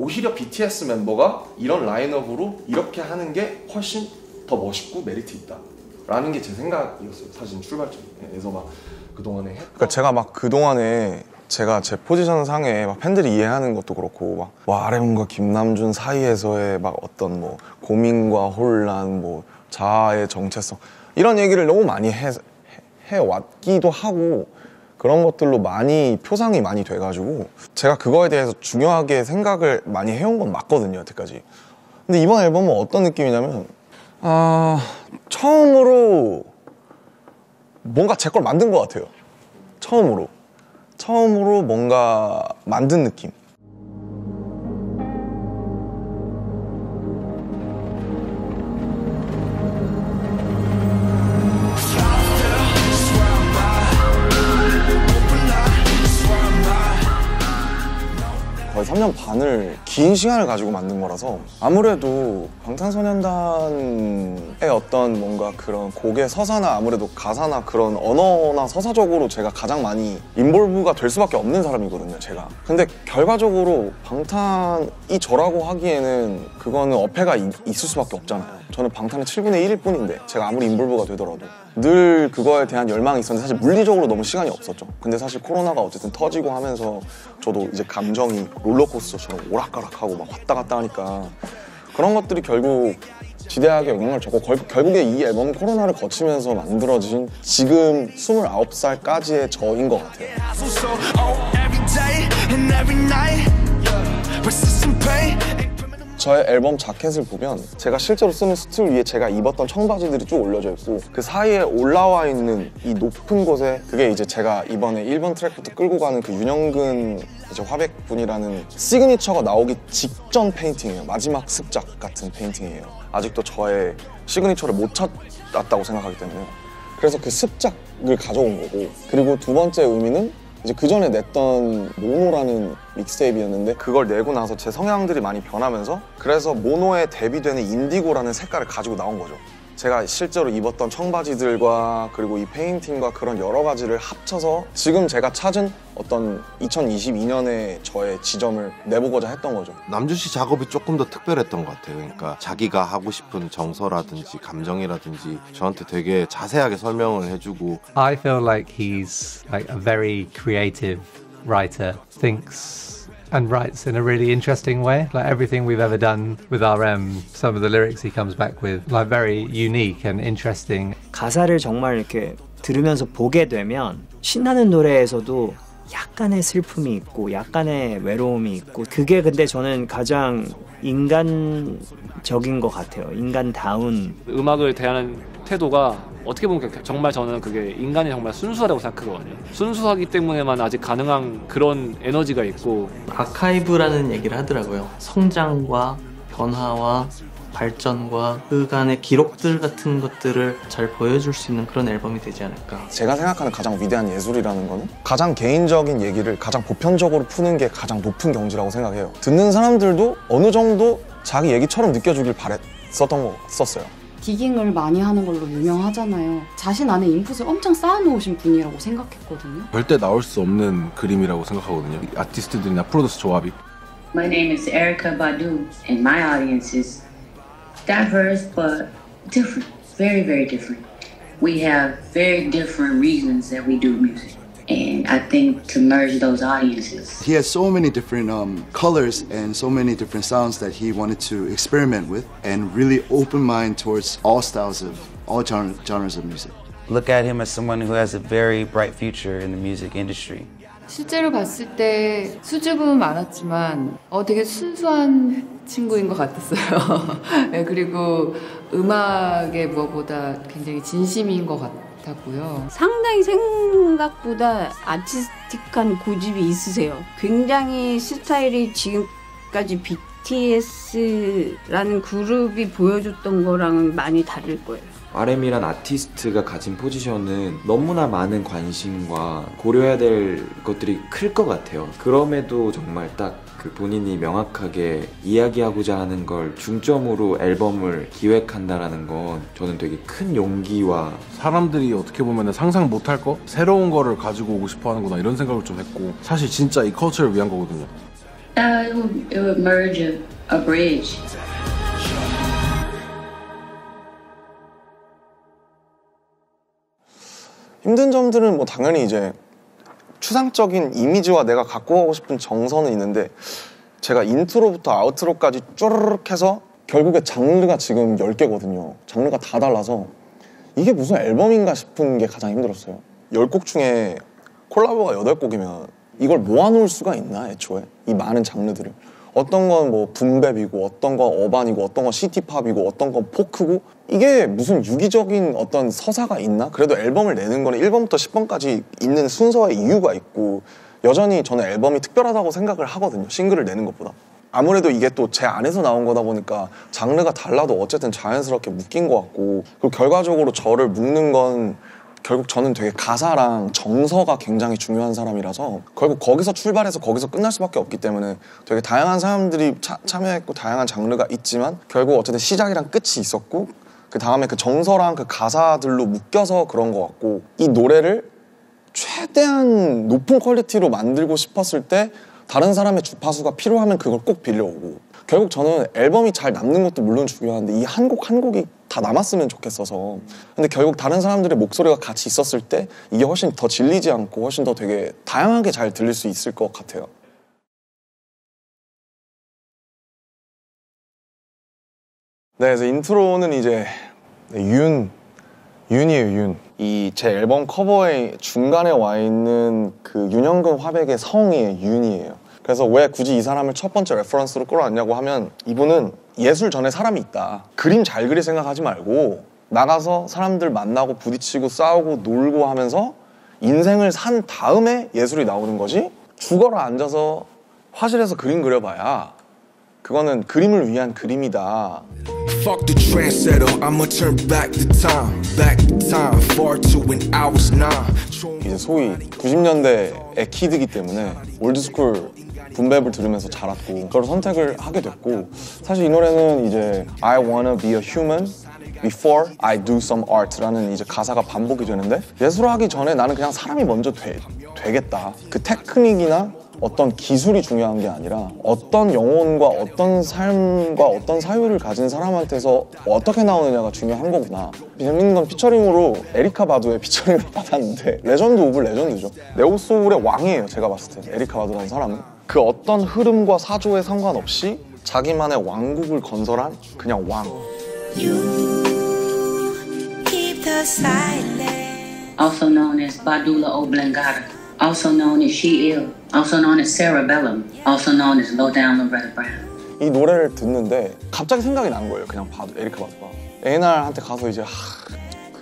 오히려 BTS 멤버가 이런 라인업으로 이렇게 하는 게 훨씬 더 멋있고 메리트 있다 라는 게 제 생각이었어요. 사실 출발점에서 막 그동안에 그러니까 제가 막 그동안에 제가 제 포지션 상에 막 팬들이 이해하는 것도 그렇고 막 뭐 RM과 김남준 사이에서의 막 어떤 뭐 고민과 혼란, 뭐 자아의 정체성 이런 얘기를 너무 많이 해왔기도 하고 그런 것들로 많이 표상이 많이 돼가지고 제가 그거에 대해서 중요하게 생각을 많이 해온 건 맞거든요, 여태까지. 근데 이번 앨범은 어떤 느낌이냐면 처음으로 뭔가 제 걸 만든 것 같아요. 처음으로 뭔가 만든 느낌. 거의 3년 반을 긴 시간을 가지고 만든 거라서 아무래도 방탄소년단의 어떤 뭔가 그런 곡의 서사나 아무래도 가사나 그런 언어나 서사적으로 제가 가장 많이 인볼브가 될 수밖에 없는 사람이거든요, 제가. 근데 결과적으로 방탄이 저라고 하기에는 그거는 어폐가 있을 수밖에 없잖아요. 저는 방탄의 7분의 1일 뿐인데 제가 아무리 인볼브가 되더라도 늘 그거에 대한 열망이 있었는데 사실 물리적으로 너무 시간이 없었죠. 근데 사실 코로나가 어쨌든 터지고 하면서 저도 이제 감정이 롤러코스터처럼 오락가락하고 막 왔다 갔다 하니까 그런 것들이 결국 지대하게 영향을 줬고 결국에 이 앨범은 코로나를 거치면서 만들어진 지금 29살까지의 저인 것 같아요. 저의 앨범 자켓을 보면 제가 실제로 쓰는 수트 위에 제가 입었던 청바지들이 쭉 올려져 있고 그 사이에 올라와 있는 이 높은 곳에 그게 이제 제가 이번에 1번 트랙부터 끌고 가는 그 윤영근 이제 화백분이라는 시그니처가 나오기 직전 페인팅이에요. 마지막 습작 같은 페인팅이에요. 아직도 저의 시그니처를 못 찾았다고 생각하기 때문에 그래서 그 습작을 가져온 거고 그리고 두 번째 의미는 이제 그 전에 냈던 모노라는 믹스테이프였는데 그걸 내고 나서 제 성향들이 많이 변하면서 그래서 모노에 대비되는 인디고라는 색깔을 가지고 나온 거죠. 제가 실제로 입었던 청바지들과 그리고 이 페인팅과 그런 여러 가지를 합쳐서 지금 제가 찾은 어떤 2022년의 저의 지점을 내보고자 했던 거죠. 남준 씨 작업이 조금 더 특별했던 것 같아요. 그러니까 자기가 하고 싶은 정서라든지 감정이라든지 저한테 되게 자세하게 설명을 해주고 I feel like he's like a very creative writer. Thinks and writes in a really interesting way. Like everything we've ever done with RM, some of the lyrics he comes back with, like very unique and interesting. 가사를 정말 이렇게 들으면서 보게 되면 신나는 노래에서도 약간의 슬픔이 있고 약간의 외로움이 있고 그게 근데 저는 가장 인간적인 것 같아요. 인간다운 음악을 대하는 태도가 어떻게 보면 정말 저는 그게 인간이 정말 순수하다고 생각하거든요. 순수하기 때문에만 아직 가능한 그런 에너지가 있고 아카이브라는 얘기를 하더라고요. 성장과 변화와 발전과 그간의 기록들 같은 것들을 잘 보여줄 수 있는 그런 앨범이 되지 않을까. 제가 생각하는 가장 위대한 예술이라는 거는 가장 개인적인 얘기를 가장 보편적으로 푸는 게 가장 높은 경지라고 생각해요. 듣는 사람들도 어느 정도 자기 얘기처럼 느껴주길 바랬었어요. 디깅을 많이 하는 걸로 유명하잖아요. 자신 안에 인풋을 엄청 쌓아놓으신 분이라고 생각했거든요. 절대 나올 수 없는 그림이라고 생각하거든요. 아티스트들이나 프로듀서 조합이. My name is Erykah Badu and my audience is diverse but different. Very, very different. We have very different reasons that we do music. And I think to merge those audiences. He has so many different colors and so many different sounds that he wanted to experiment with and really open mind towards all styles of all genres of music. Look at him as someone who has a very bright future in the music industry. 실제로 봤을 때 수줍음은 많았지만 되게 순수한 친구인 것 같았어요. 네, 그리고 음악에 무엇보다 굉장히 진심인 것 같았고요. 상당히 생각보다 아티스틱한 고집이 있으세요. 굉장히 스타일이 지금까지 BTS라는 그룹이 보여줬던 거랑은 많이 다를 거예요. RM이란 아티스트가 가진 포지션은 너무나 많은 관심과 고려해야 될 것들이 클 것 같아요. 그럼에도 정말 딱 그 본인이 명확하게 이야기하고자 하는 걸 중점으로 앨범을 기획한다라는 건 저는 되게 큰 용기와 사람들이 어떻게 보면 상상 못할 거? 새로운 거를 가지고 오고 싶어 하는구나 이런 생각을 좀 했고 사실 진짜 이 컬처를 위한 거거든요. It would merge a bridge. 힘든 점들은 뭐 당연히 이제 추상적인 이미지와 내가 갖고 가고 싶은 정서는 있는데 제가 인트로부터 아우트로까지 쪼르륵 해서 결국에 장르가 지금 10개거든요. 장르가 다 달라서 이게 무슨 앨범인가 싶은 게 가장 힘들었어요. 10곡 중에 콜라보가 8곡이면 이걸 모아놓을 수가 있나 애초에? 이 많은 장르들을. 어떤 건 뭐 붐랩이고 어떤 건 어반이고 어떤 건 시티팝이고 어떤 건 포크고 이게 무슨 유기적인 어떤 서사가 있나? 그래도 앨범을 내는 거는 1번부터 10번까지 있는 순서의 이유가 있고 여전히 저는 앨범이 특별하다고 생각을 하거든요. 싱글을 내는 것보다. 아무래도 이게 또 제 안에서 나온 거다 보니까 장르가 달라도 어쨌든 자연스럽게 묶인 것 같고 그리고 결과적으로 저를 묶는 건 결국 저는 되게 가사랑 정서가 굉장히 중요한 사람이라서 결국 거기서 출발해서 거기서 끝날 수밖에 없기 때문에 되게 다양한 사람들이 참여했고 다양한 장르가 있지만 결국 어쨌든 시작이랑 끝이 있었고 그 다음에 그 정서랑 그 가사들로 묶여서 그런 것 같고 이 노래를 최대한 높은 퀄리티로 만들고 싶었을 때 다른 사람의 주파수가 필요하면 그걸 꼭 빌려오고 결국 저는 앨범이 잘 남는 것도 물론 중요한데 이 한 곡 한 곡이 다 남았으면 좋겠어서 근데 결국 다른 사람들의 목소리가 같이 있었을 때 이게 훨씬 더 질리지 않고 훨씬 더 되게 다양하게 잘 들릴 수 있을 것 같아요. 네, 그래서 인트로는 이제 윤이에요, 윤. 이 제 앨범 커버에 중간에 와 있는 그 윤영근 화백의 성이 윤이에요. 그래서 왜 굳이 이 사람을 첫 번째 레퍼런스로 끌어왔냐고 하면 이분은 예술 전에 사람이 있다. 그림 잘 그릴 생각하지 말고 나가서 사람들 만나고 부딪히고 싸우고 놀고 하면서 인생을 산 다음에 예술이 나오는 거지 죽어라 앉아서 화실에서 그림 그려봐야 그거는 그림을 위한 그림이다. Fuck the trendsetter, I'ma turn back the time, far to when I was 9. 이제 소위 90년대의 키드기 때문에 올드스쿨 붐랩을 들으면서 자랐고 그걸 선택을 하게 됐고 사실 이 노래는 이제 I wanna be a human before I do some art라는 이제 가사가 반복이 되는데 예술을 하기 전에 나는 그냥 사람이 먼저 되겠다. 그 테크닉이나 어떤 기술이 중요한 게 아니라 어떤 영혼과 어떤 삶과 어떤 사유를 가진 사람한테서 어떻게 나오느냐가 중요한 거구나. 재밌는 건 피처링으로 에리카 바두의 피처링을 받았는데 레전드 오브 레전드죠. 네오소울의 왕이에요. 제가 봤을 때 에리카 바두라는 사람은 그 어떤 흐름과 사조에 상관없이 자기만의 왕국을 건설한 그냥 왕. Also known as Badula Oblongata, also known as She Ill, also known as Cerebellum, also known as Low Down Loretta Brown. 이 노래를 듣는데 갑자기 생각이 난 거예요. 그냥 바두, 에리카 바두가. A&R한테 가서 이제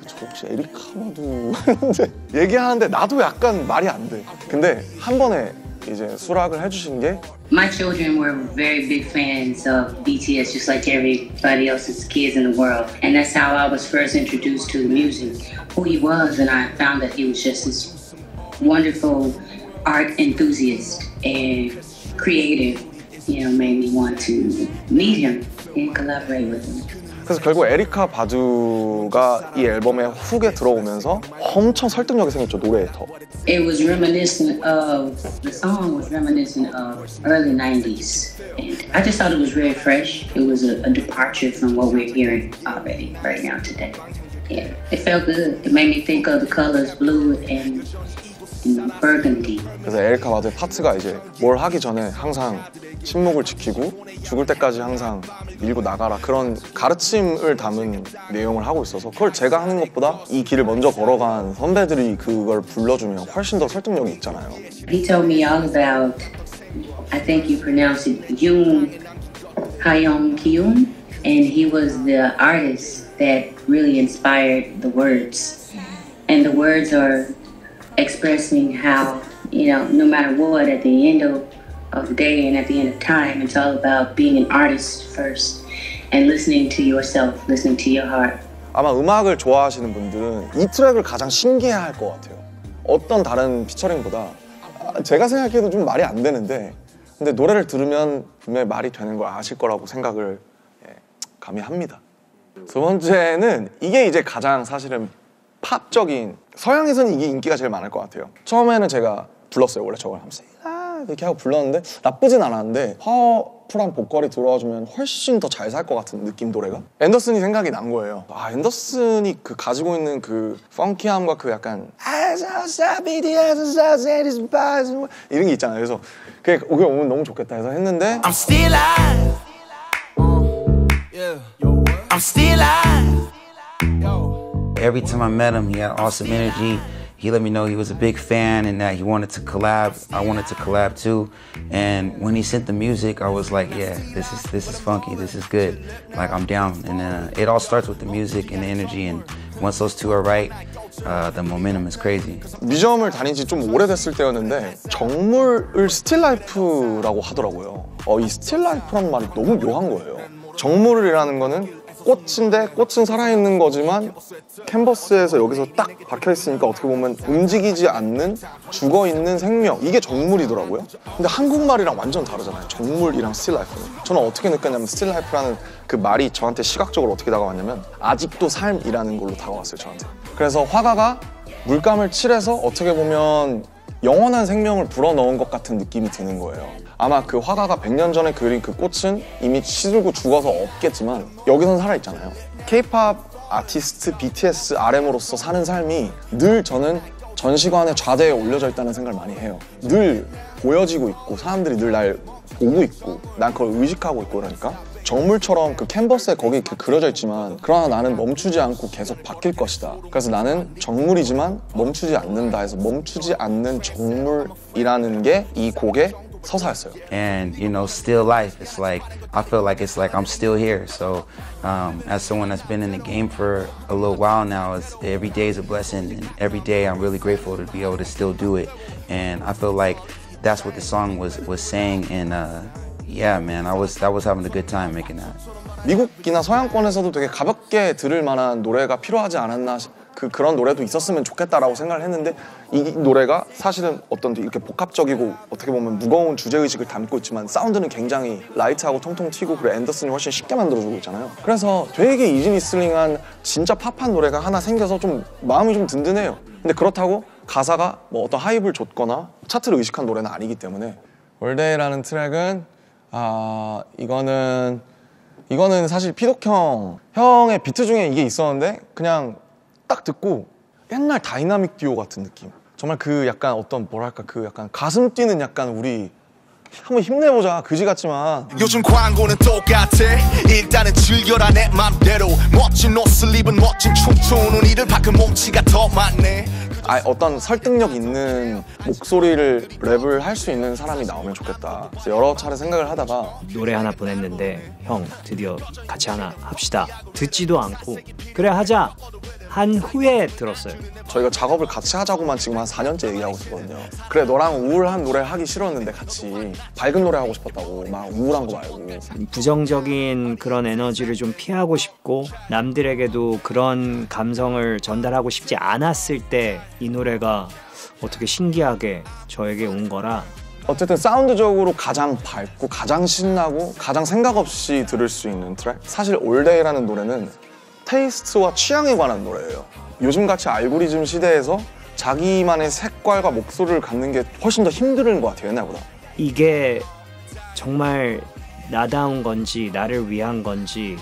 저 혹시 에리카 바두 이제 얘기하는데 나도 약간 말이 안 돼. 근데 한 번에 이제 수락을 해주신 게 My children were very big fans of BTS, just like everybody else's kids in the world. And that's how I was first introduced to the music, who he was, and I found that he was just this wonderful art enthusiast and creative, made me want to meet him and collaborate with him. 그래서 결국 에리카 바두가 이 앨범에 훅에 들어오면서 엄청 설득력이 생겼죠, 노래에 더. It was reminiscent of, the song was reminiscent of early 90s. And I just thought it was very fresh. It was a departure from what we're hearing already right now today. Yeah, it felt good. It made me think of the colors blue and burgundy. 그래서 에리카 바두의 파트가 이제 뭘 하기 전에 항상 침묵을 지키고 죽을 때까지 항상 밀고 나가라 그런 가르침을 담은 내용을 하고 있어서 그걸 제가 하는 것보다 이 길을 먼저 걸어간 선배들이 그걸 불러주면 훨씬 더 설득력이 있잖아요. He told me all about, I think you pronounce it Yoon Hayoung Kyun, and he was the artist that really inspired the words. And the words are expressing how, no matter what, at the end of the day and at the end of time, it's all about being an artist first and listening to yourself, listening to your heart. 아마 음악을 좋아하시는 분들은 이 트랙을 가장 신기해할 것 같아요. 어떤 다른 피처링보다 제가 생각해도 좀 말이 안 되는데 근데 노래를 들으면 분명히 말이 되는 걸 아실 거라고 생각을 감히 합니다. 두 번째는 이게 이제 가장 사실은 팝적인 서양에서는 이게 인기가 제일 많을 것 같아요. 처음에는 제가 불렀어요. 원래 저걸 하면서 이렇게 하고 불렀는데 나쁘진 않았는데 파워풀한 보컬이 들어와주면 훨씬 더 잘 살 것 같은 느낌 노래가 앤더슨이 생각이 난 거예요. 아 앤더슨이 그 가지고 있는 그 펑키함과 그 약간 이런 게 있잖아요. 그래서 그게 오면 너무 좋겠다 해서 했는데 I'm still alive. I'm still alive. Every time I met him, he had awesome energy. He let me know he was a big fan and that he wanted to collab. I wanted to collab too. And when he sent the music, I was like, yeah, this is funky. This is good. Like I'm down. And it all starts with the music and the energy. And once those two are right, the momentum is crazy. 뮤지엄을 다닌 지 좀 오래됐을 때였는데 정물을 스틸라이프라고 하더라고요. 이 스틸라이프라는 말이 너무 묘한 거예요. 정물이라는 거는 꽃인데 꽃은 살아있는 거지만 캔버스에서 여기서 딱 박혀있으니까 어떻게 보면 움직이지 않는 죽어있는 생명, 이게 정물이더라고요. 근데 한국말이랑 완전 다르잖아요. 정물이랑 스틸라이프는. 저는 어떻게 느꼈냐면 스틸라이프라는 그 말이 저한테 시각적으로 어떻게 다가왔냐면 아직도 삶이라는 걸로 다가왔어요, 저한테. 그래서 화가가 물감을 칠해서 어떻게 보면 영원한 생명을 불어넣은 것 같은 느낌이 드는 거예요. 아마 그 화가가 100년 전에 그린 그 꽃은 이미 시들고 죽어서 없겠지만 여기선 살아있잖아요. K-POP 아티스트 BTS RM으로서 사는 삶이 늘 저는 전시관의 좌대에 올려져 있다는 생각을 많이 해요. 늘 보여지고 있고 사람들이 늘 날 보고 있고 난 그걸 의식하고 있고 그러니까 정물처럼 그 캔버스에 거기 이렇게 그려져 있지만 그러나 나는 멈추지 않고 계속 바뀔 것이다. 그래서 나는 정물이지만 멈추지 않는다 해서 멈추지 않는 정물이라는 게 이 곡의 서사였어요. And you know, still life. It's like I feel like it's like I'm still here. So, as someone that's been in the game for a little while now, every day is a blessing, and every day I'm really grateful to be able to still do it. And I feel like that's what the song was saying. And yeah, man, I was having a good time making that. 미국이나 서양권에서도 되게 가볍게 들을 만한 노래가 필요하지 않았나. 그런 노래도 있었으면 좋겠다라고 생각을 했는데 이 노래가 사실은 어떤 이렇게 복합적이고 어떻게 보면 무거운 주제의식을 담고 있지만 사운드는 굉장히 라이트하고 통통 튀고 그리고 앤더슨이 훨씬 쉽게 만들어주고 있잖아요. 그래서 되게 이지리슬링한 진짜 팝한 노래가 하나 생겨서 좀 마음이 좀 든든해요. 근데 그렇다고 가사가 뭐 어떤 하이브를 줬거나 차트를 의식한 노래는 아니기 때문에 월데이라는 트랙은 이거는 사실 피독 형의 비트 중에 이게 있었는데 그냥 딱 듣고 옛날 다이나믹 듀오 같은 느낌. 정말 그 약간 어떤 뭐랄까 그 약간 가슴 뛰는 약간 우리 한번 힘내보자 그지 같지만 요즘 광고는 똑같아. 일단은 즐겨라 내 맘대로. 멋진 옷을 입은 멋진 춤추는 이들 밖은 몸치가 더 많네. 어떤 설득력 있는 목소리를 랩을 할 수 있는 사람이 나오면 좋겠다. 그래서 여러 차례 생각을 하다가 노래 하나 보냈는데 형 드디어 같이 하나 합시다. 듣지도 않고 그래 하자 한 후에 들었어요. 저희가 작업을 같이 하자고만 지금 한 4년째 얘기하고 있거든요. 그래 너랑 우울한 노래 하기 싫었는데 같이 밝은 노래 하고 싶었다고. 막 우울한 거 말고. 부정적인 그런 에너지를 좀 피하고 싶고 남들에게도 그런 감성을 전달하고 싶지 않았을 때 이 노래가 어떻게 신기하게 저에게 온 거라. 어쨌든 사운드적으로 가장 밝고 가장 신나고 가장 생각 없이 들을 수 있는 트랙. 사실 올데이라는 노래는 테이스트와 취향에 관한 노래예요. 요즘같이 알고리즘 시대에서 자기만의 색깔과 목소리를 갖는 게 훨씬 더 힘든 것 같아요, 옛날보다. 이게 정말 나다운 건지 나를 위한 건지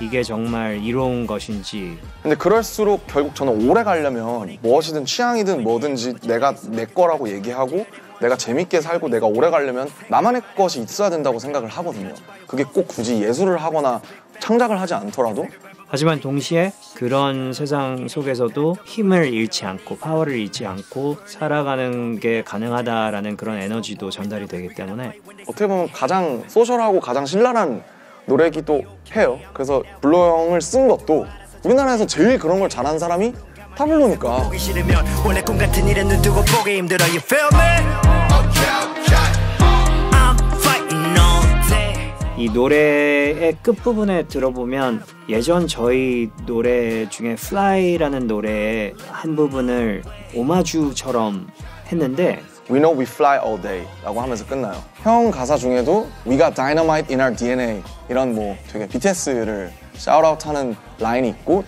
이게 정말 이로운 것인지. 근데 그럴수록 결국 저는 오래 가려면 무엇이든 취향이든 뭐든지 내가 내 거라고 얘기하고 내가 재밌게 살고 내가 오래 가려면 나만의 것이 있어야 된다고 생각을 하거든요. 그게 꼭 굳이 예술을 하거나 창작을 하지 않더라도. 하지만 동시에 그런 세상 속에서도 힘을 잃지 않고 파워를 잃지 않고 살아가는 게 가능하다라는 그런 에너지도 전달이 되기 때문에 어떻게 보면 가장 소셜하고 가장 신랄한 노래기도 해요. 그래서 블로 형을 쓴 것도 우리나라에서 제일 그런 걸 잘하는 사람이 타블로니까. 보기 싫으면 원래 꿈 같은 일에 눈 뜨고 보기 힘들어. You feel me? I'm fighting all day. 이 노래의 끝부분에 들어보면 예전 저희 노래 중에 Fly라는 노래의 한 부분을 오마주처럼 했는데 We know we fly all day 라고 하면서 끝나요. 형 가사 중에도 We got dynamite in our DNA 이런 뭐 되게 BTS를 샤웃아웃 하는 라인이 있고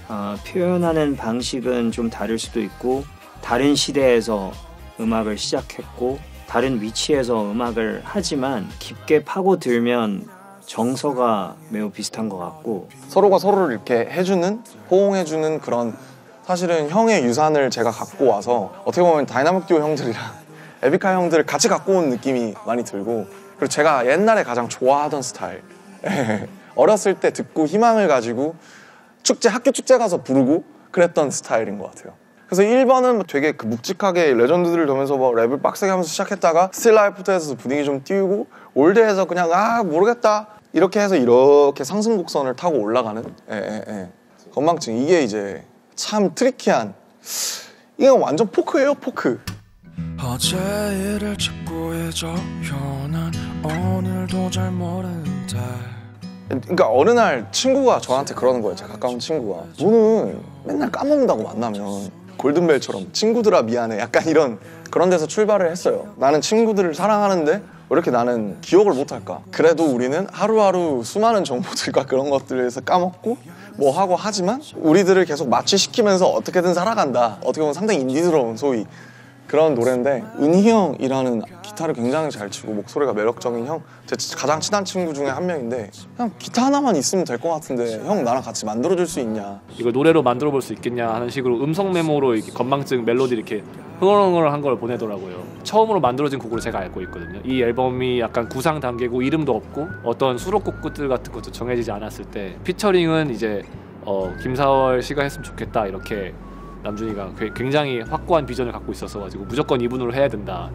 표현하는 방식은 좀 다를 수도 있고 다른 시대에서 음악을 시작했고 다른 위치에서 음악을 하지만 깊게 파고들면 정서가 매우 비슷한 것 같고 서로가 서로를 이렇게 해주는, 호응해주는 그런, 사실은 형의 유산을 제가 갖고 와서 어떻게 보면 다이나믹 듀오 형들이랑 에픽하이 형들을 같이 갖고 온 느낌이 많이 들고, 그리고 제가 옛날에 가장 좋아하던 스타일 어렸을 때 듣고 희망을 가지고 축제, 학교 축제 가서 부르고 그랬던 스타일인 것 같아요. 그래서 1번은 되게 그 묵직하게 레전드들을 보면서 뭐 랩을 빡세게 하면서 시작했다가 스틸 라이프부터 보딩이 좀 띄우고 올드에서 그냥 모르겠다 이렇게 해서 이렇게 상승곡선을 타고 올라가는 건망증. 이게 이제 참 트리키한, 이게 완전 포크예요, 포크. 어제 일을 찾고 해줘요. 난 오늘도 잘 모르는데. 그러니까 어느 날 친구가 저한테 그러는 거예요. 제 가까운 친구가, 너는 맨날 까먹는다고 만나면. 골든벨처럼 친구들아 미안해, 약간 이런 그런 데서 출발을 했어요. 나는 친구들을 사랑하는데 왜 이렇게 나는 기억을 못할까. 그래도 우리는 하루하루 수많은 정보들과 그런 것들에서 까먹고 뭐 하고 하지만 우리들을 계속 마취시키면서 어떻게든 살아간다. 어떻게 보면 상당히 인디스러운 소위 그런 노래인데, 은희 형이라는 기타를 굉장히 잘 치고 목소리가 매력적인 형, 제 가장 친한 친구 중에 한 명인데, 그냥 기타 하나만 있으면 될 것 같은데 형 나랑 같이 만들어줄 수 있냐, 이걸 노래로 만들어 볼 수 있겠냐 하는 식으로 음성 메모로 이렇게 건망증 멜로디 이렇게 흥얼흥얼한 걸 보내더라고요. 처음으로 만들어진 곡으로 제가 알고 있거든요. 이 앨범이 약간 구상 단계고 이름도 없고 어떤 수록곡들 같은 것도 정해지지 않았을 때 피처링은 이제 김사월 씨가 했으면 좋겠다, 이렇게 남준이가 굉장히 확고한 비전을 갖고 있었어가지고 무조건 이분으로 해야 된다.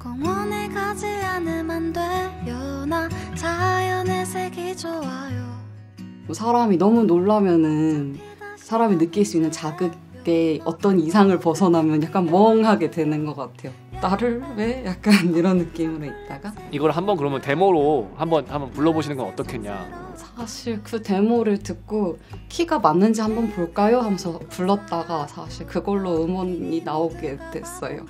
공원에 가지 않으면 돼요. 나 자연의 색이 좋아요. 사람이 너무 놀라면은 사람이 느낄 수 있는 자극의 어떤 이상을 벗어나면 약간 멍하게 되는 것 같아요. 나를 왜? 약간 이런 느낌으로 있다가 이걸 한번 그러면 데모로 한번 불러보시는 건 어떻겠냐. 사실 그 데모를 듣고 키가 맞는지 한번 볼까요? 하면서 불렀다가 사실 그걸로 음원이 나오게 됐어요.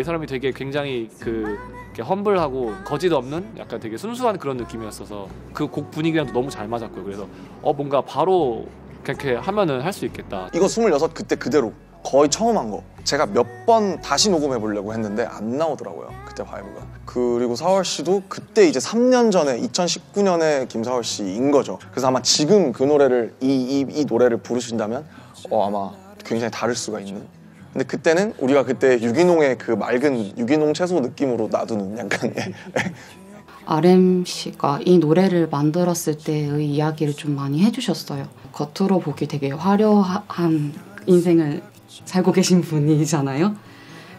이 사람이 되게 굉장히 이렇게 험블하고 거짓 없는 약간 되게 순수한 그런 느낌이었어서 그 곡 분위기랑도 너무 잘 맞았고요. 그래서 뭔가 바로 그렇게 하면은 할 수 있겠다. 이거 26 그때 그대로 거의 처음 한 거. 제가 몇 번 다시 녹음해 보려고 했는데 안 나오더라고요, 그때 바이브가. 그리고 사월 씨도 그때 이제 3년 전에 2019년에 김사월 씨인 거죠. 그래서 아마 지금 그 노래를 이 노래를 부르신다면 아마 굉장히 다를 수가 있는. 근데 그때는 우리가 그때 유기농의 그 맑은 유기농 채소 느낌으로 놔두는 약간 RM 씨가 이 노래를 만들었을 때의 이야기를 좀 많이 해주셨어요. 겉으로 보기 되게 화려한 인생을 살고 계신 분이잖아요.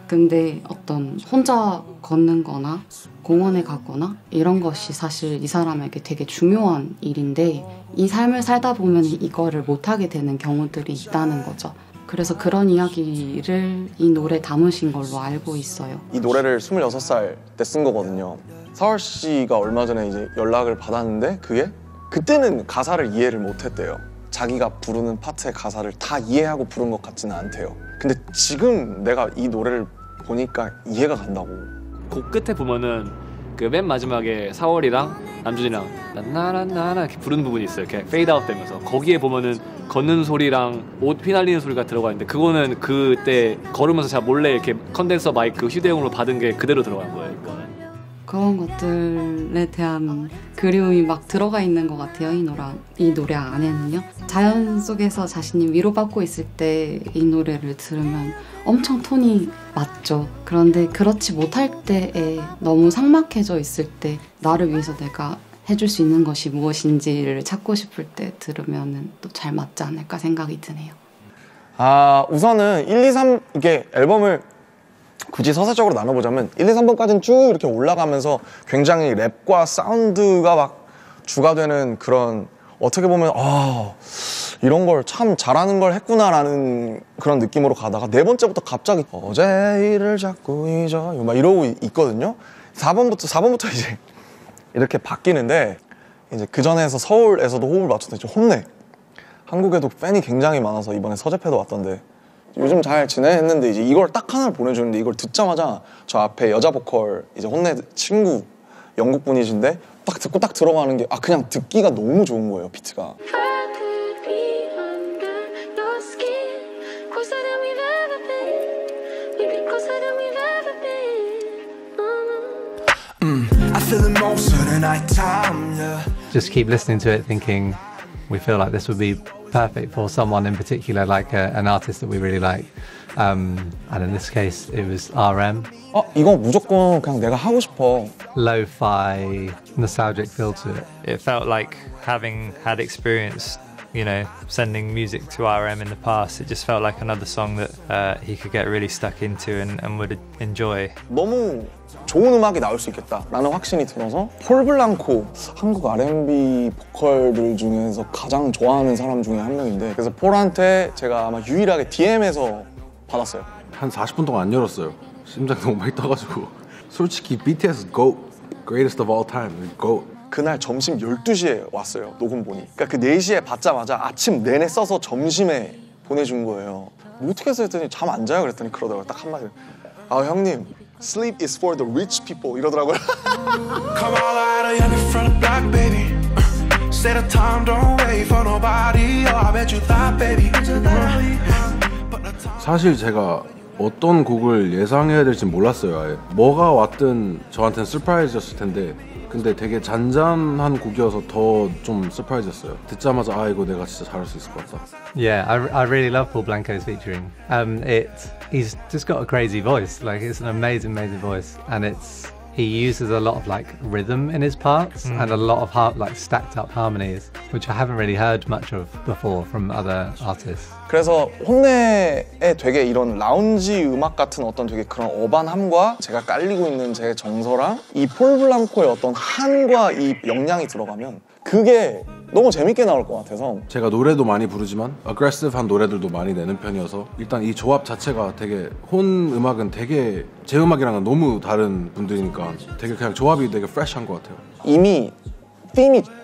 근데 어떤 혼자 걷는 거나 공원에 가거나 이런 것이 사실 이 사람에게 되게 중요한 일인데, 이 삶을 살다 보면 이거를 못하게 되는 경우들이 있다는 거죠. 그래서 그런 이야기를 이 노래에 담으신 걸로 알고 있어요. 이 노래를 26살 때 쓴 거거든요. 사월 씨가 얼마 전에 이제 연락을 받았는데 그때는 가사를 이해를 못했대요. 자기가 부르는 파트의 가사를 다 이해하고 부른 것 같지는 않대요. 근데 지금 내가 이 노래를 보니까 이해가 간다고. 곡 끝에 보면은 그 맨 마지막에 사월이랑 남준이랑 나나나나 이렇게 부르는 부분이 있어요. 이렇게 페이드 아웃 되면서 거기에 보면은 걷는 소리랑 옷 휘날리는 소리가 들어가 있는데, 그거는 그때 걸으면서 제가 몰래 이렇게 컨덴서 마이크 휴대용으로 받은 게 그대로 들어간 거예요. 그런 것들에 대한 그리움이 막 들어가 있는 것 같아요. 이 노래 안에는요. 자연 속에서 자신이 위로받고 있을 때 이 노래를 들으면 엄청 톤이 맞죠. 그런데 그렇지 못할 때에 너무 삭막해져 있을 때 나를 위해서 내가 해줄 수 있는 것이 무엇인지를 찾고 싶을 때 들으면 또 잘 맞지 않을까 생각이 드네요. 우선은 1, 2, 3 이게 앨범을 굳이 서사적으로 나눠보자면 1, 2, 3번까지는 쭉 이렇게 올라가면서 굉장히 랩과 사운드가 막 주가 되는 그런, 어떻게 보면 이런 걸 참 잘하는 걸 했구나라는 그런 느낌으로 가다가 네 번째부터 갑자기 어제 일을 자꾸 잊어요 막 이러고 있거든요. 4번부터 이제 이렇게 바뀌는데, 이제 그 전에서 서울에서도 호흡을 맞췄는데 좀 혼내. 한국에도 팬이 굉장히 많아서 이번에 서재패도 왔던데 요즘 잘 지내 했는데 이제 이걸 딱 하나를 보내주는데, 이걸 듣자마자 저 앞에 여자 보컬 이제 혼내 친구 영국 분이신데 딱 듣고 딱 들어가는 게 그냥 듣기가 너무 좋은 거예요, 비트가. feeling most of the night time, yeah. Just keep listening to it thinking we feel like this would be perfect for someone in particular, like an artist that we really like. And in this case, it was RM. 이거 무조건 그냥 내가 하고 싶어. Lo-fi, nostalgic feel to it. It felt like having had experience, you know, sending music to RM in the past, it just felt like another song that he could get really stuck into and would enjoy. 너무 좋은 음악이 나올 수 있겠다라는 확신이 들어서 폴 블랑코, 한국 R&B 보컬들 중에서 가장 좋아하는 사람 중에 한 명인데, 그래서 폴한테 제가 아마 유일하게 DM에서 받았어요. 한 40분 동안 안 열었어요. 심장 너무 많이 떠가지고. 솔직히 BTS GOAT, greatest of all time, GOAT. 그날 점심 12시에 왔어요, 녹음본이. 그러니까 그 4시에 받자마자 아침 내내 써서 점심에 보내준 거예요. 뭐 어떻게 해서 했더니 잠 안 자요 그랬더니 그러더라고요. 딱 한마디로. 아 형님, sleep is for the rich people 이러더라고요. Come all out of young from the block, baby. Set a time, don't wait for nobody. Oh, I bet you thought, baby. 사실 제가 어떤 곡을 예상해야 될지 몰랐어요. 아예. 뭐가 왔든 저한테는 서프라이즈였을 텐데, 근데 되게 잔잔한 곡이어서 더 좀 서프라이즈였어요. 듣자마자 아 이거 내가 진짜 잘할 수 있을 것 같다. Yeah, I really love Paul Blanco's featuring. He's just got a crazy voice. Like it's an amazing voice, and he uses a lot of like rhythm in his parts and a lot of like stacked up harmonies, which I haven't really heard much of before from other artists. 그래서 혼내에 되게 이런 라운지 음악 같은 어떤 되게 그런 어반함과 제가 깔리고 있는 제 정서랑 이 폴 블랑코의 어떤 한과 이 역량이 들어가면 그게 너무 재밌게 나올 것 같아서. 제가 노래도 많이 부르지만 어그레시브한 노래들도 많이 내는 편이어서 일단 이 조합 자체가 되게 혼 음악은 되게 제 음악이랑은 너무 다른 분들이니까 되게 그냥 조합이 되게 프레시한 것 같아요. 이미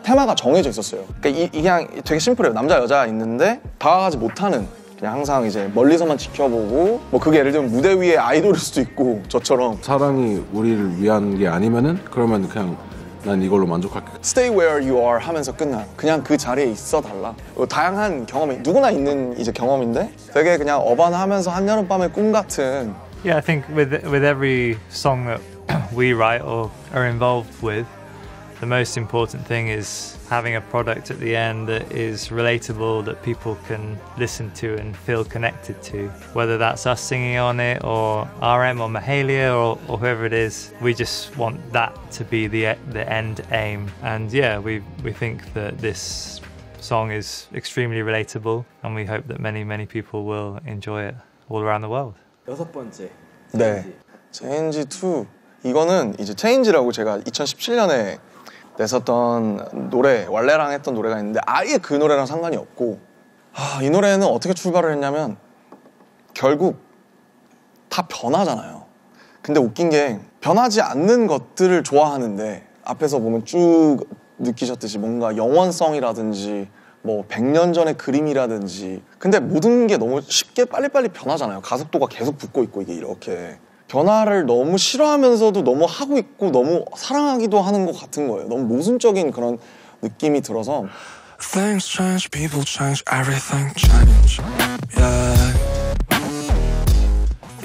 테마가 정해져 있었어요. 그러니까 그냥 되게 심플해요. 남자 여자 있는데 다가가지 못하는, 그냥 항상 이제 멀리서만 지켜보고, 뭐 그게 예를 들면 무대 위에 아이돌일 수도 있고 저처럼 사랑이 우리를 위한 게 아니면은 그러면 그냥 난 이걸로 만족할게. Stay where you are 하면서 끝나요. 그냥 그 자리에 있어 달라. 다양한 경험이 누구나 있는 이제 경험인데 되게 그냥 어반하면서 한여름밤의 꿈 같은. Yeah, I think with every song that we write or are involved with, the most important thing is having a product at the end that is relatable, that people can listen to and feel connected to. Whether that's us singing on it, or RM or Mahalia, or whoever it is, we just want that to be the end aim. And yeah, we think that this song is extremely relatable, and we hope that many people will enjoy it all around the world. 6번째. 네, Change 2. 이거는 이제 Change라고 제가 2017년에 냈었던 노래, 왈레랑 했던 노래가 있는데 아예 그 노래랑 상관이 없고, 이 노래는 어떻게 출발을 했냐면 결국 다 변하잖아요. 근데 웃긴 게 변하지 않는 것들을 좋아하는데 앞에서 보면 쭉 느끼셨듯이 뭔가 영원성이라든지 뭐 100년 전의 그림이라든지, 근데 모든 게 너무 쉽게 빨리빨리 변하잖아요. 가속도가 계속 붙고 있고, 이게 이렇게 변화를 너무 싫어하면서도 너무 하고 있고 너무 사랑하기도 하는 것 같은 거예요. 너무 모순적인 그런 느낌이 들어서. Things change, people change, everything change. Yeah.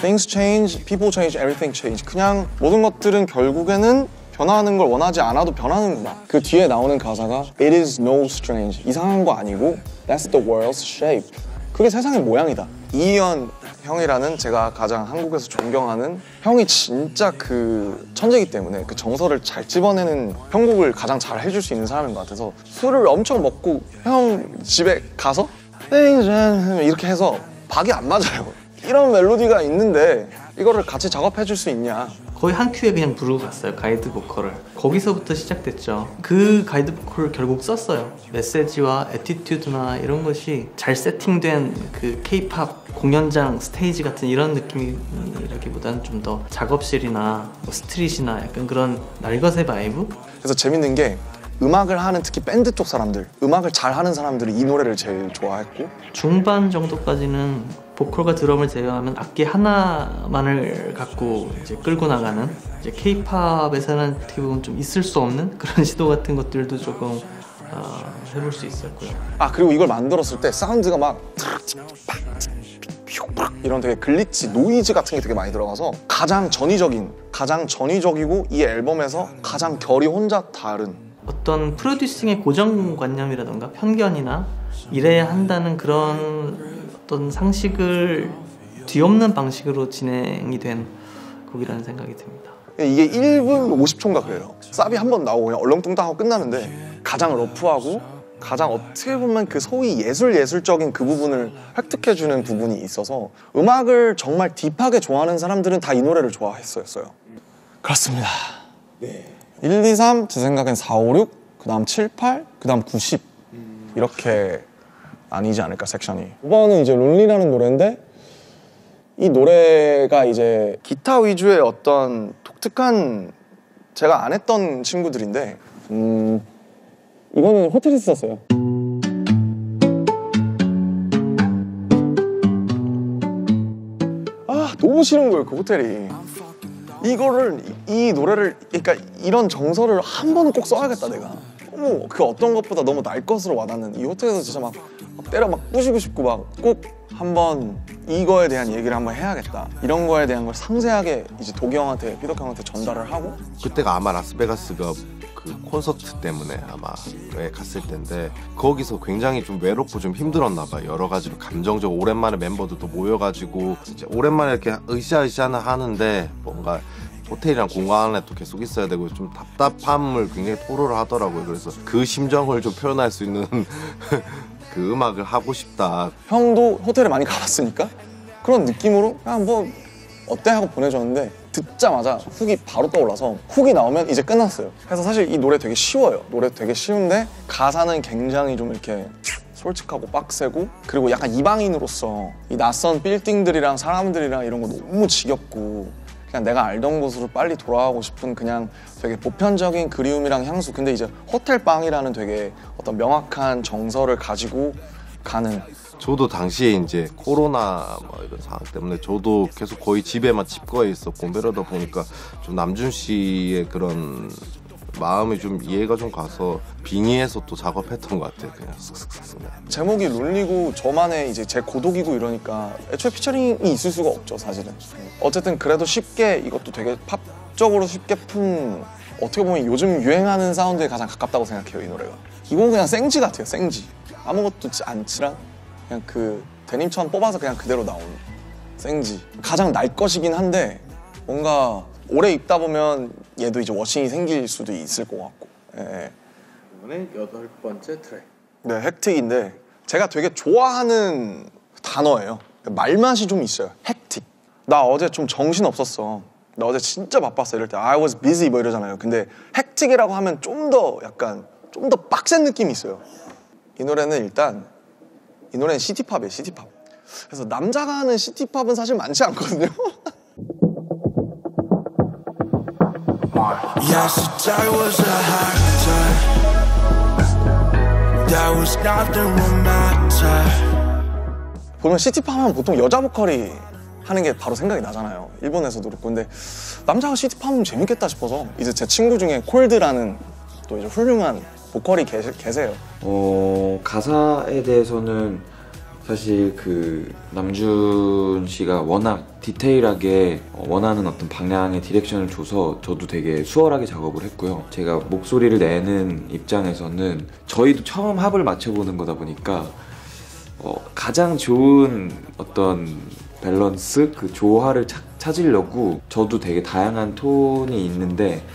Things change, people change, everything change. 그냥 모든 것들은 결국에는 변화하는 걸 원하지 않아도 변하는구나. 그 뒤에 나오는 가사가 It is no strange. 이상한 거 아니고 That's the world's shape. 그게 세상의 모양이다. 이희연 형이라는 제가 가장 한국에서 존경하는 형이 진짜 그 천재이기 때문에 그 정서를 잘 집어내는 편곡을 가장 잘 해줄 수 있는 사람인 것 같아서 술을 엄청 먹고 형 집에 가서 이렇게 해서 박이 안 맞아요. 이런 멜로디가 있는데 이거를 같이 작업해 줄 수 있냐. 거의 한 큐에 그냥 부르고 갔어요, 가이드 보컬을. 거기서부터 시작됐죠. 그 가이드 보컬을 결국 썼어요. 메시지와 애티튜드나 이런 것이 잘 세팅된 그 K-팝 공연장 스테이지 같은 이런 느낌이라기보다는 좀 더 작업실이나 뭐 스트릿이나 약간 그런 날것의 바이브? 그래서 재밌는 게 음악을 하는, 특히 밴드 쪽 사람들, 음악을 잘하는 사람들이 이 노래를 제일 좋아했고, 중반 정도까지는 보컬과 드럼을 제외하면 악기 하나만을 갖고 이제 끌고 나가는, 이제 K-팝에서는 어떻게 보면 좀 있을 수 없는 그런 시도 같은 것들도 조금 해볼 수 있었고요. 아 그리고 이걸 만들었을 때 사운드가 막 이런 되게 글리치, 노이즈 같은 게 되게 많이 들어가서 가장 전위적이고 이 앨범에서 가장 결이 혼자 다른 어떤 프로듀싱의 고정관념이라던가 편견이나 이래야 한다는 그런 어떤 상식을 뒤엎는 방식으로 진행이 된 곡이라는 생각이 듭니다. 이게 1분 50초인가 그래요. 쌉이 한 번 나오고 그냥 얼렁뚱땅하고 끝나는데 가장 러프하고 가장 어떻게 보면 그 소위 예술적인 그 부분을 획득해주는 부분이 있어서 음악을 정말 딥하게 좋아하는 사람들은 다 이 노래를 좋아했어요. 그렇습니다. 네. 1, 2, 3, 제 생각엔 4, 5, 6, 그 다음 7, 8, 그 다음 9, 10 이렇게 아니지 않을까 섹션이. 5번은 이제 론리라는 노래인데 이 노래가 이제 기타 위주의 어떤 독특한 제가 안 했던 친구들인데 이거는 호텔에서 썼어요. 아 너무 싫은 거예요 그 호텔이. 이 노래를 그러니까 이런 정서를 한 번은 꼭 써야겠다 내가. 너무 그 어떤 것보다 너무 날 것으로 와닿는 이 호텔에서 진짜 막 때려 막 부시고 싶고 막 꼭 한번 이거에 대한 얘기를 한번 해야겠다. 이런 거에 대한 걸 상세하게 이제 도기 형한테 피덕 형한테 전달을 하고. 그때가 아마 라스베가스가 그 콘서트 때문에 아마 갔을 텐데 거기서 굉장히 좀 외롭고 좀 힘들었나 봐요. 여러 가지로 감정적으로 오랜만에 멤버들도 모여가지고 이제 오랜만에 이렇게 으쌰으쌰 하는데 뭔가 호텔이랑 공간 안에 또 계속 있어야 되고 좀 답답함을 굉장히 토로를 하더라고요. 그래서 그 심정을 좀 표현할 수 있는 그 음악을 하고 싶다. 형도 호텔에 많이 가봤으니까 그런 느낌으로 그냥 뭐 어때 하고 보내줬는데 듣자마자 훅이 바로 떠올라서 훅이 나오면 이제 끝났어요. 그래서 사실 이 노래 되게 쉬워요. 노래 되게 쉬운데 가사는 굉장히 좀 이렇게 솔직하고 빡세고 그리고 약간 이방인으로서 이 낯선 빌딩들이랑 사람들이랑 이런 거 너무 지겹고 그냥 내가 알던 곳으로 빨리 돌아가고 싶은 그냥 되게 보편적인 그리움이랑 향수. 근데 이제 호텔방이라는 되게 어떤 명확한 정서를 가지고 가는. 저도 당시에 이제 코로나 뭐 이런 상황 때문에 저도 계속 거의 집에만 집거해 있었고 이러다 보니까 좀 남준 씨의 그런 마음이 좀 이해가 좀 가서 빙의해서 또 작업했던 것 같아요. 그냥 슥슥슥슥. 제목이 론리고 저만의 이제 제 고독이고 이러니까 애초에 피처링이 있을 수가 없죠 사실은. 어쨌든 그래도 쉽게 이것도 되게 팝적으로 쉽게 푼 어떻게 보면 요즘 유행하는 사운드에 가장 가깝다고 생각해요 이 노래가. 이건 그냥 생지 같아요 생지. 아무것도 안 칠한 그냥 그 데님처럼 뽑아서 그냥 그대로 나온 생지. 가장 날 것이긴 한데 뭔가 오래 입다 보면 얘도 이제 워싱이 생길 수도 있을 것 같고. 예. 이번에 8번째 트랙. 네, 헥틱인데 제가 되게 좋아하는 단어예요. 말맛이 좀 있어요. 헥틱. 나 어제 좀 정신 없었어. 나 어제 진짜 바빴어. 이럴 때 I was busy 뭐 이러잖아요. 근데 헥틱이라고 하면 좀 더 약간 좀 더 빡센 느낌이 있어요. 이 노래는 일단 이 노래는 시티팝이에요. 시티팝. 그래서 남자가 하는 시티팝은 사실 많지 않거든요. Yesterday was a hot day. There was nothing romantic. 보면 시티팝 하면 보통 여자 보컬이 하는 게 바로 생각이 나잖아요. 일본에서도 그렇고. 근데 남자가 시티팝 하면 재밌겠다 싶어서 이제 제 친구 중에 콜드라는 또 이제 훌륭한 보컬이 계세요. 가사에 대해서는 사실 그 남준 씨가 워낙 디테일하게 원하는 어떤 방향의 디렉션을 줘서 저도 되게 수월하게 작업을 했고요. 제가 목소리를 내는 입장에서는 저희도 처음 합을 맞춰보는 거다 보니까 가장 좋은 어떤 밸런스, 그 조화를 찾으려고 저도 되게 다양한 톤이 있는데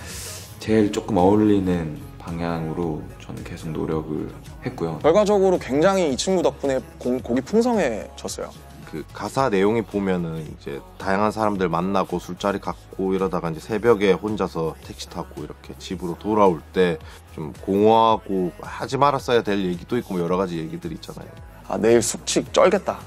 제일 조금 어울리는 방향으로 저는 계속 노력을 했고요. 결과적으로 굉장히 이 친구 덕분에 곡이 풍성해졌어요. 그 가사 내용이 보면은 이제 다양한 사람들 만나고 술자리 갖고 이러다가 이제 새벽에 혼자서 택시 타고 이렇게 집으로 돌아올 때 좀 공허하고 하지 말았어야 될 얘기도 있고 뭐 여러 가지 얘기들이 있잖아요. 아 내일 숙취 쩔겠다.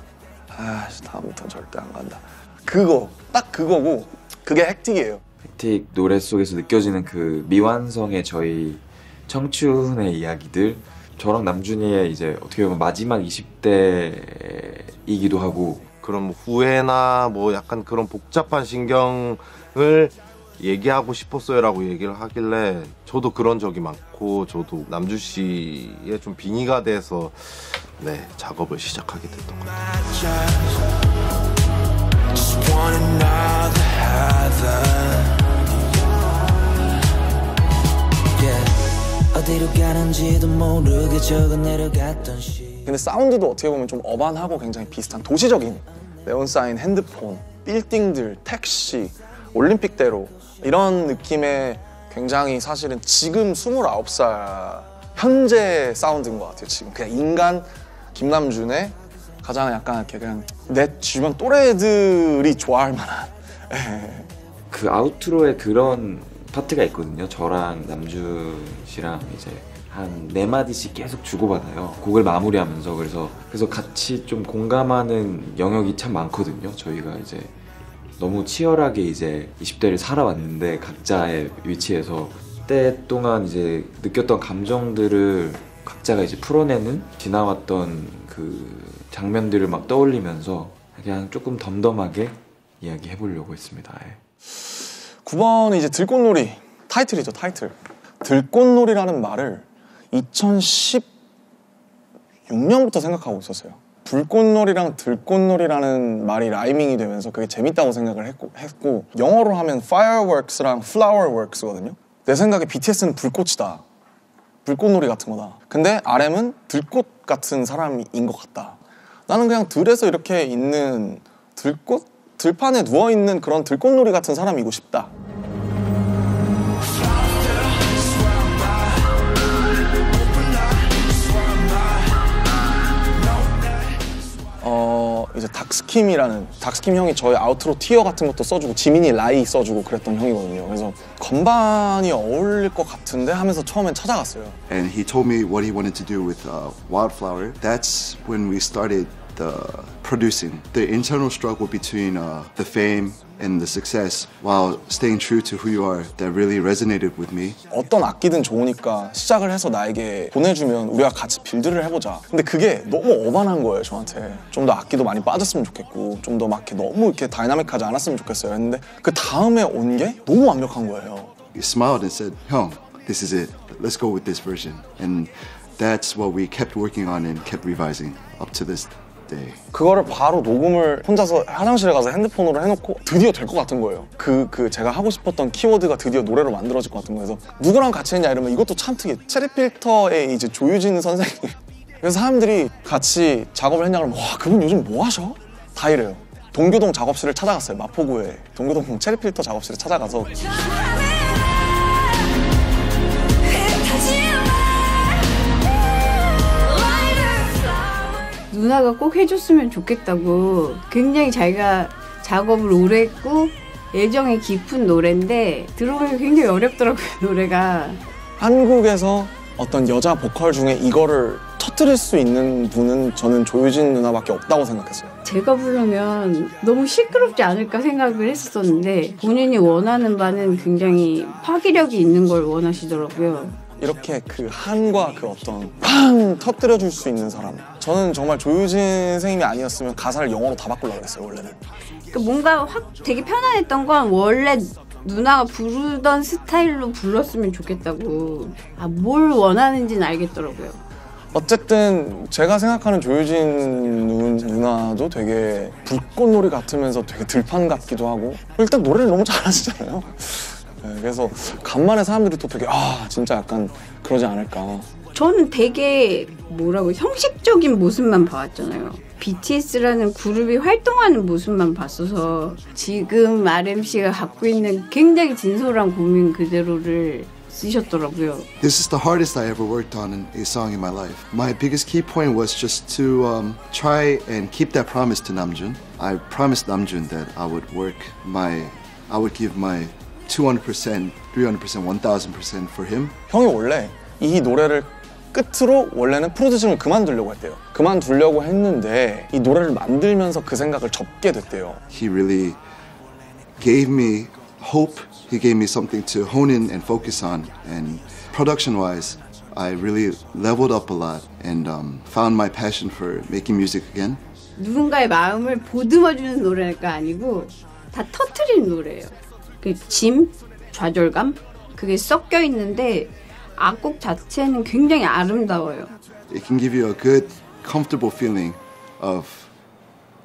아 다음부터는 절대 안 간다. 그거 딱 그거고 그게 헥틱이에요. 헥틱 노래 속에서 느껴지는 그 미완성의 저희 청춘의 이야기들, 저랑 남준이의 이제 어떻게 보면 마지막 20대이기도 하고 그런 뭐 후회나 뭐 약간 그런 복잡한 신경을 얘기하고 싶었어요라고 얘기를 하길래 저도 그런 적이 많고 저도 남주 씨의 좀 빙의가 돼서 네 작업을 시작하게 됐던 것 같아요. 근데 사운드도 어떻게 보면 좀 어반하고 굉장히 비슷한 도시적인 네온사인, 핸드폰, 빌딩들, 택시, 올림픽대로 이런 느낌의 굉장히 사실은 지금 29살 현재 사운드인 것 같아요. 지금 그냥 인간 김남준의 가장 약간 이렇게 그냥 내 주변 또래들이 좋아할 만한 그 아우트로에 그런 파트가 있거든요. 저랑 남준 씨랑 이제 한 4마디씩 계속 주고받아요. 곡을 마무리하면서 그래서 같이 좀 공감하는 영역이 참 많거든요. 저희가 이제 너무 치열하게 이제 20대를 살아왔는데 각자의 위치에서 그때 동안 이제 느꼈던 감정들을 각자가 이제 풀어내는 지나왔던 그 장면들을 막 떠올리면서 그냥 조금 덤덤하게 이야기해보려고 했습니다. 9번이 이제 들꽃놀이 타이틀이죠. 타이틀. 들꽃놀이라는 말을 2016년부터 생각하고 있었어요. 불꽃놀이랑 들꽃놀이라는 말이 라이밍이 되면서 그게 재밌다고 생각을 했고 영어로 하면 fireworks랑 flowerworks거든요. 내 생각에 BTS는 불꽃이다. 불꽃놀이 같은 거다. 근데 RM은 들꽃 같은 사람인 것 같다. 나는 그냥 들에서 이렇게 있는 들꽃? 들판에 누워있는 그런 들꽃놀이 같은 사람이고 싶다. 이제 닥스킴 형이 저의 아우트로 티어 같은 것도 써주고 지민이 라이 써주고 그랬던 형이거든요. 그래서 건반이 어울릴 것 같은데 하면서 처음엔 찾아갔어요. And he told me what he wanted to do with Wildflower. That's when we started producing. The internal struggle between the fame and the success while staying true to who you are that really resonated with me. 어떤 악기든 좋으니까 시작을 해서 나에게 보내주면 우리가 같이 빌드를 해보자. 근데 그게 너무 어반한 거예요, 저한테. 좀 더 악기도 많이 빠졌으면 좋겠고 좀 더 막 이렇게 너무 이렇게 다이나믹하지 않았으면 좋겠어요 했는데 그 다음에 온 게 너무 완벽한 거예요. He smiled and said, "형, this is it. Let's go with this version." And that's what we kept working on and kept revising up to this day. 그거를 바로 녹음을 혼자서 화장실에 가서 핸드폰으로 해놓고 드디어 될 것 같은 거예요. 제가 하고 싶었던 키워드가 드디어 노래로 만들어질 것 같은 거여서 누구랑 같이 했냐 이러면 이것도 참 특이해. 체리필터의 이제 조유진 선생님. 그래서 사람들이 같이 작업을 했냐 그러면 와 그분 요즘 뭐 하셔? 다 이래요. 동교동 작업실을 찾아갔어요. 마포구에 동교동 체리필터 작업실을 찾아가서 누나가 꼭 해줬으면 좋겠다고 굉장히 자기가 작업을 오래 했고 애정이 깊은 노래인데 들어보면 굉장히 어렵더라고요. 노래가 한국에서 어떤 여자 보컬 중에 이거를 터뜨릴 수 있는 분은 저는 조유진 누나밖에 없다고 생각했어요. 제가 부르면 너무 시끄럽지 않을까 생각을 했었는데 본인이 원하는 바는 굉장히 파괴력이 있는 걸 원하시더라고요. 이렇게 그 한과 그 어떤 팡 터뜨려줄 수 있는 사람. 저는 정말 조유진 선생님이 아니었으면 가사를 영어로 다 바꾸려고 했어요, 원래는. 그러니까 뭔가 확 되게 편안했던 건 원래 누나가 부르던 스타일로 불렀으면 좋겠다고. 뭘 원하는지는 알겠더라고요. 어쨌든 제가 생각하는 조유진 누나도 되게 불꽃놀이 같으면서 되게 들판 같기도 하고 일단 노래를 너무 잘하시잖아요. 그래서 간만에 사람들이 또 되게 진짜 약간 그러지 않을까. 저는 되게 형식적인 모습만 봐왔잖아요. BTS라는 그룹이 활동하는 모습만 봤어서 지금 RMC가 갖고 있는 굉장히 진솔한 고민 그대로를 쓰셨더라고요. This is the hardest I ever worked on a song in my life. My biggest key point was just to try and keep that promise to Namjoon. I promised Namjoon that I would give my 200%, 300%, 1000% for him. 형이 원래 이 노래를 끝으로 원래는 프로듀싱을 그만두려고 했대요. 그만두려고 했는데 이 노래를 만들면서 그 생각을 접게 됐대요. He really gave me hope. He gave me something to hone in and focus on. And production-wise, I really leveled up a lot and found my passion for making music again. 누군가의 마음을 보듬어주는 노래가 아니고 다 터트리는 노래예요. 그 짐, 좌절감 그게 섞여 있는데 악곡 자체는 굉장히 아름다워요. It can give you a good, comfortable feeling of,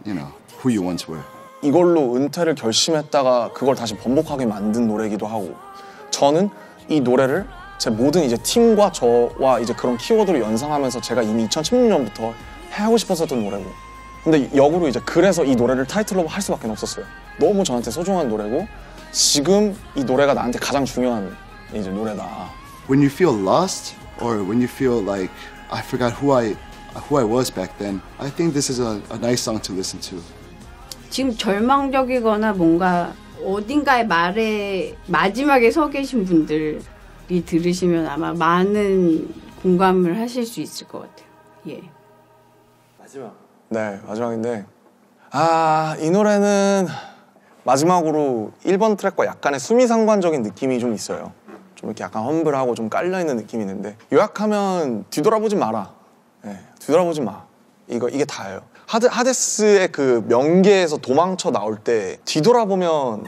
you know, who you once were. 이걸로 은퇴를 결심했다가 그걸 다시 번복하게 만든 노래이기도 하고 저는 이 노래를 제 모든 이제 팀과 저와 이제 그런 키워드를 연상하면서 제가 이미 2016년부터 하고 싶었었던 노래고 근데 역으로 이제 그래서 이 노래를 타이틀로 할 수밖에 없었어요. 너무 저한테 소중한 노래고 지금 이 노래가 나한테 가장 중요한 이제 노래다. When you feel lost or when you feel like I forgot who I was back then, I think this is a nice song to listen to. 지금 절망적이거나 뭔가 어딘가의 말에 마지막에 서 계신 분들이 들으시면 아마 많은 공감을 하실 수 있을 것 같아요. 예. 마지막. 네, 마지막인데 이 노래는 마지막으로 1번 트랙과 약간의 수미상관적인 느낌이 좀 있어요. 좀 이렇게 약간 험블하고 좀 깔려있는 느낌이 있는데 요약하면 뒤돌아보지 마라. 네, 뒤돌아보지 마. 이게 다예요. 하데스의 그 명계에서 도망쳐 나올 때 뒤돌아보면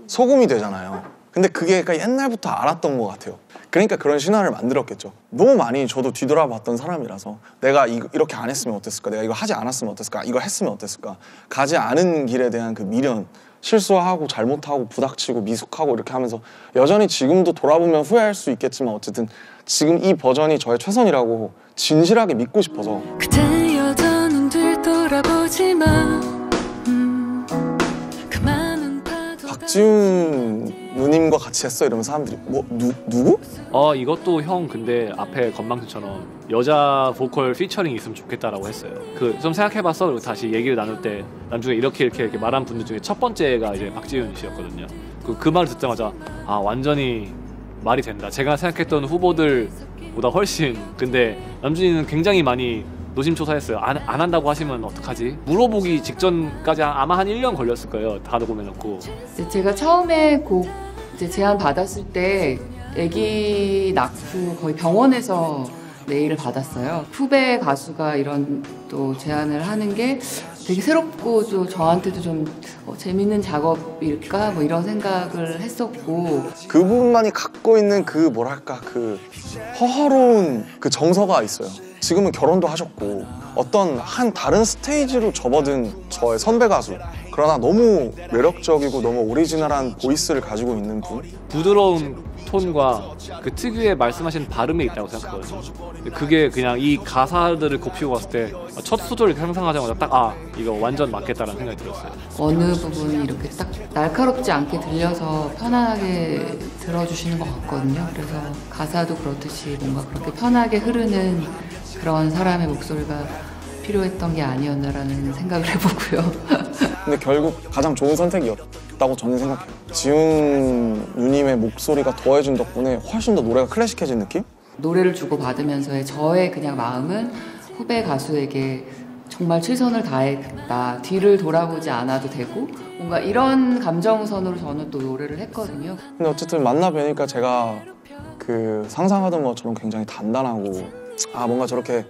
소금이 되잖아요. 근데 그게 그러니까 옛날부터 알았던 것 같아요. 그러니까 그런 신화를 만들었겠죠. 너무 많이 저도 뒤돌아봤던 사람이라서 내가 이렇게 안 했으면 어땠을까? 내가 이거 하지 않았으면 어땠을까? 이거 했으면 어땠을까? 가지 않은 길에 대한 그 미련, 실수하고 잘못하고 부닥치고 미숙하고 이렇게 하면서 여전히 지금도 돌아보면 후회할 수 있겠지만 어쨌든 지금 이 버전이 저의 최선이라고 진실하게 믿고 싶어서 그대 여전히 뒤돌아보지 마. 박지훈 누님과 같이 했어 이러면 사람들이 뭐 누구? 이것도 형 근데 앞에 건망증처럼 여자 보컬 피처링이 있으면 좋겠다라고 했어요. 그 좀 생각해봤어. 그리고 다시 얘기를 나눌 때 남중에 이렇게 말한 분들 중에 첫 번째가 이제 박지훈 씨였거든요. 그 말을 듣자마자 완전히 말이 된다. 제가 생각했던 후보들보다 훨씬. 근데 남준이는 굉장히 많이 노심초사했어요. 안 한다고 하시면 어떡하지? 물어보기 직전까지 아마 한 1년 걸렸을 거예요. 다 녹음해놓고. 제가 처음에 곡 이제 제안 받았을 때 아기 낳고 거의 병원에서 메일을 받았어요. 후배 가수가 이런 또 제안을 하는 게 되게 새롭고 또 저한테도 좀 재밌는 작업일까 뭐 이런 생각을 했었고 그분만이 갖고 있는 그 뭐랄까 그 허허로운 그 정서가 있어요. 지금은 결혼도 하셨고 어떤 한 다른 스테이지로 접어든 저의 선배 가수 그러나 너무 매력적이고 너무 오리지널한 보이스를 가지고 있는 분 부드러운 톤과 그 특유의 말씀하신 발음에 있다고 생각하거든요. 그게 그냥 이 가사들을 곱씹고 봤을 때 첫 소절을 상상하자마자 딱 이거 완전 맞겠다라는 생각이 들었어요. 어느 부분이 이렇게 딱 날카롭지 않게 들려서 편안하게 들어주시는 것 같거든요. 그래서 가사도 그렇듯이 뭔가 그렇게 편하게 흐르는 그런 사람의 목소리가 필요했던 게 아니었나라는 생각을 해보고요. 근데 결국 가장 좋은 선택이었다고 저는 생각해요. 지훈 누님의 목소리가 더해준 덕분에 훨씬 더 노래가 클래식해진 느낌? 노래를 주고받으면서의 저의 그냥 마음은 후배 가수에게 정말 최선을 다했다. 뒤를 돌아보지 않아도 되고 뭔가 이런 감정선으로 저는 또 노래를 했거든요. 근데 어쨌든 만나 뵈니까 제가 그 상상하던 것처럼 굉장히 단단하고 뭔가 저렇게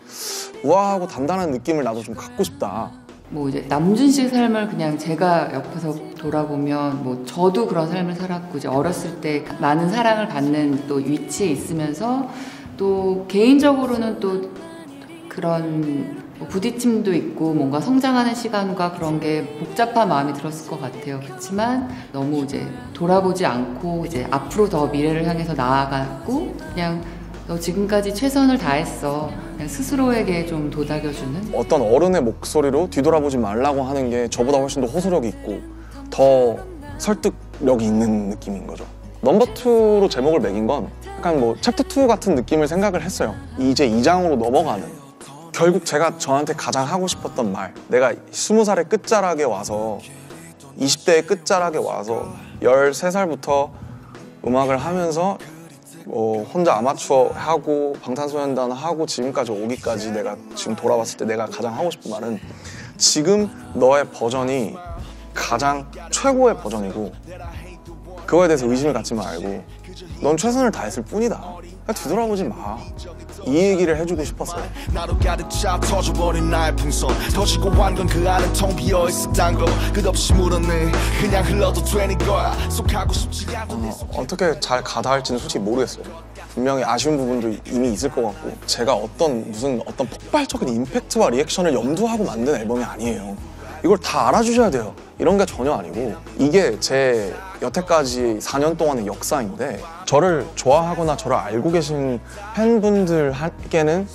우아하고 단단한 느낌을 나도 좀 갖고 싶다. 뭐 이제 남준 씨의 삶을 그냥 제가 옆에서 돌아보면 뭐 저도 그런 삶을 살았고 이제 어렸을 때 많은 사랑을 받는 또 위치에 있으면서 또 개인적으로는 또 그런 뭐 부딪힘도 있고 뭔가 성장하는 시간과 그런 게 복잡한 마음이 들었을 것 같아요. 그렇지만 너무 이제 돌아보지 않고 이제 앞으로 더 미래를 향해서 나아갔고 그냥 너 지금까지 최선을 다했어. 그냥 스스로에게 좀 도닥여주는 어떤 어른의 목소리로 뒤돌아보지 말라고 하는 게 저보다 훨씬 더 호소력이 있고 더 설득력이 있는 느낌인 거죠. 넘버2로 제목을 매긴 건 약간 뭐 챕터2 같은 느낌을 생각을 했어요. 이제 2장으로 넘어가는 결국 제가 저한테 가장 하고 싶었던 말 내가 20살의 끝자락에 와서 20대의 끝자락에 와서 13살부터 음악을 하면서 혼자 아마추어 하고 방탄소년단 하고 지금까지 오기까지 내가 지금 돌아봤을 때 내가 가장 하고 싶은 말은 지금 너의 버전이 가장 최고의 버전이고 그거에 대해서 의심을 갖지 말고 넌 최선을 다했을 뿐이다. 뒤돌아보지 마. 이 얘기를 해주고 싶었어요. 나로 가득 차 터져버린 나의 풍선 터지고 한 건 그 안은 텅 비어있었단 거 끝없이 물었네 그냥 흘러도 되는 거야 속하고 싶지 않은 어떻게 잘 가다할지는 솔직히 모르겠어요. 분명히 아쉬운 부분도 이미 있을 것 같고 제가 어떤 폭발적인 임팩트와 리액션을 염두하고 만든 앨범이 아니에요. 이걸 다 알아주셔야 돼요. 이런 게 전혀 아니고 이게 제 여태까지 4년 동안의 역사인데 저를 좋아하거나 저를 알고 계신 팬분들께는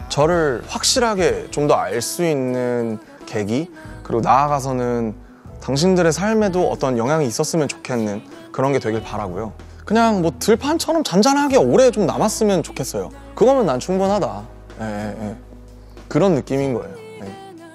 저를 확실하게 좀 더 알 수 있는 계기 그리고 나아가서는 당신들의 삶에도 어떤 영향이 있었으면 좋겠는 그런 게 되길 바라고요. 그냥 뭐 들판처럼 잔잔하게 오래 좀 남았으면 좋겠어요. 그거면 난 충분하다. 그런 느낌인 거예요.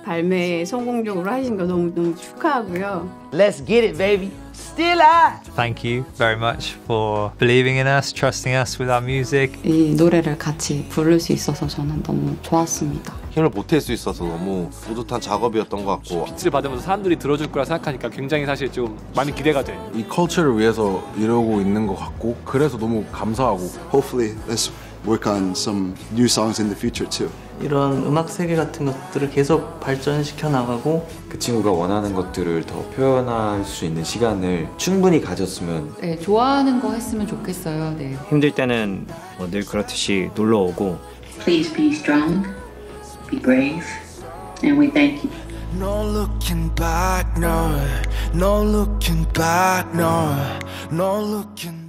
발매 성공적으로 하신 거 너무 축하하고요. Let's get it, baby. Still I. Thank you very much for believing in us, trusting us with our music. 이 노래를 같이 부를 수 있어서 저는 너무 좋았습니다. 힘을 보탤 수 있어서 너무 뿌듯한 작업이었던 것 같고 빛을 받으면서 사람들이 들어줄 거라 생각하니까 굉장히 사실 좀 많이 기대가 돼. 이 컬처를 위해서 이러고 있는 것 같고 그래서 너무 감사하고 Hopefully, let's work on some new songs in the future too. 이런 음악 세계 같은 것들을 계속 발전시켜 나가고 그 친구가 원하는 것들을 더 표현할 수 있는 시간을 충분히 가졌으면 네, 좋아하는 거 했으면 좋겠어요. 네. 힘들 때는 뭐 늘 그렇듯이 놀러 오고. Please be strong, be brave, and we thank you. No looking back, no, no looking back, no, no looking